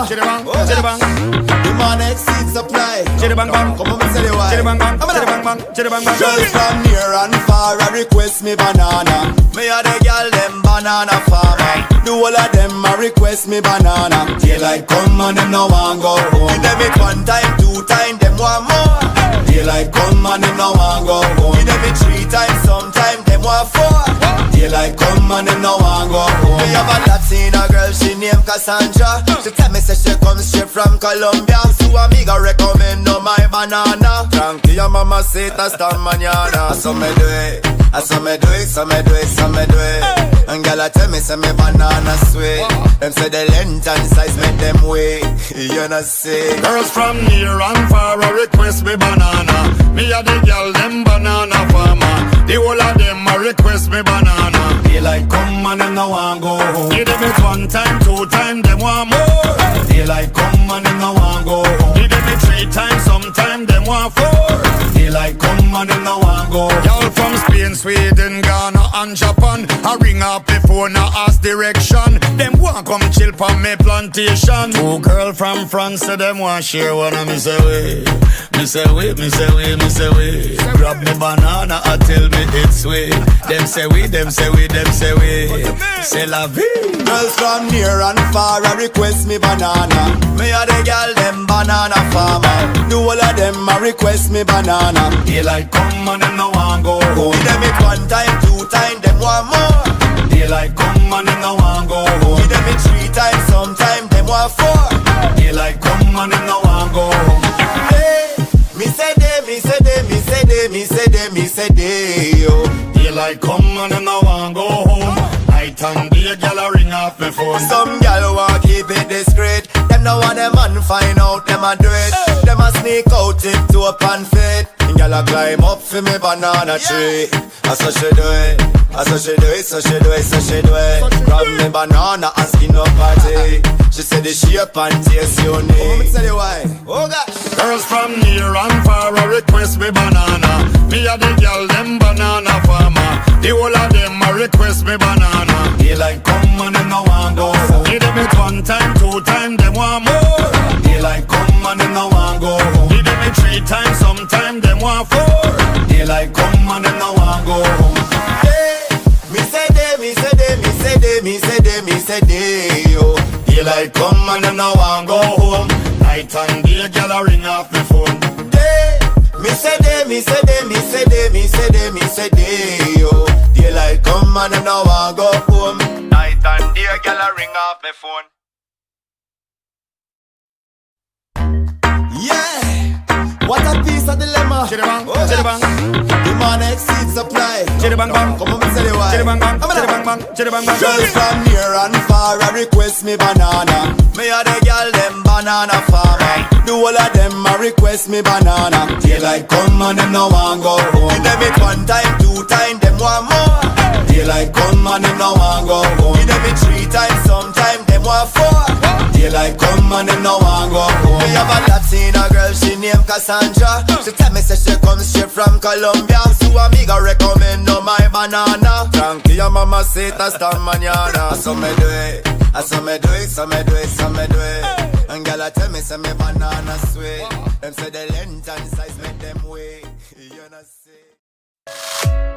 dilemma. Chiribang, chiribang. Demand exceed supply. Chiribang bang. Come on, me tell you why. Chiribang bang, chiribang bang, chiribang bang. Girls from near and far a request me banana. Me a the girl them banana farmer. The whole of them a request me banana. Daylight come and them no want go home. Give them it one time, two time, them want more. Daylight come and them no want go home. Give them it three times, sometime them want four. Daylight come and them no want go home. Me have a Latina girl, she named Cassandra. She tell me say she comes straight from Colombia. So amiga recommend no my banana. Tranquila mamacita esta mañana. So me do it, so me do it, so me do it, so me do it. And girl I tell me say me banana sweet. Them say the length and size make them wait. You know see. Girls from near and far a request me banana. Me a the girl them banana farmer. The whole of them a request me banana. Daylight come and them no want go home. Give them it one time, two time, them want more. Daylight come and them no want go home. Give them it three times, sometime them want four. Daylight come and them no want go home. Y'all from Spain, Sweden, Ghana and Japan. I ring up the phone, I ask direction. Them want come chill for me plantation. Two girl from France, say them want share one of me say wait. Me say wait, me say wait, me say wait. Grab me banana and tell me it's sweet. Them say we, them say we, them say we. C'est la vie. Girls from near and far a request me banana. Me a the girl them banana farmer. The whole of them a request me banana. Daylight come and them no want go home. Give them it one time, two time, them want more. Daylight come and them no want go home. Give them it three times, sometime them want four. Daylight come and them no want go home. Hey, me say they, me say they, me say they, me say they, me say they, yo. Daylight come and them no want go home. Night and day, gyal a ring off me phone. Some gyal want keep it discreet. Them no want them man find out them a do it. Them a sneak out to up and fit. Gyal a climb up for me banana tree. That's how she do it. That's how she do it. So she do it. So she do it. Grab me banana and skin up party. She said the shape and taste unique. Let me tell you why. Oh gosh. Girls from near and far a request me banana. Me a the girl them banana farmer. The whole of them a request me banana. Daylight come and them no want go home. Give them it one time, two time, them want more. Daylight come and them no want go home. Give them it three times, sometime them want four. Daylight come and them no want go home. Hey, me say they, me say they, me say they, me say they, me say they, yo. Daylight come and them no want go home. Night and day, gyal a ring off me phone. They, me say they, me say they, me say they, me say they, me say they, yo. Daylight come and them no want go home. Night and day, gyal a ring off me phone. Yeah, what a piece of dilemma. Chiribang, chiribang. Demand exceed supply. Chiribang bang. Come on, me tell you why. Chiribang bang, chiribang bang, chiribang bang. Girls from near and far a request me banana. Me a the girl them banana farmer. The whole of them a request me banana. Daylight come and them no want go home. Give them it one time, two time, them want more. Daylight come and them no want go home. Give them it three times, sometime them want four. Daylight come and them no want go home. Me have a Latina girl, she named Cassandra. She tell me say she comes straight from Colombia. So amiga recommend no my banana. Tranquila mamacita esta mañana. So me do it, so me do it, so me do it, so me do it. And girl I tell me say me banana sweet. Them say the length and size make them wait. You know see.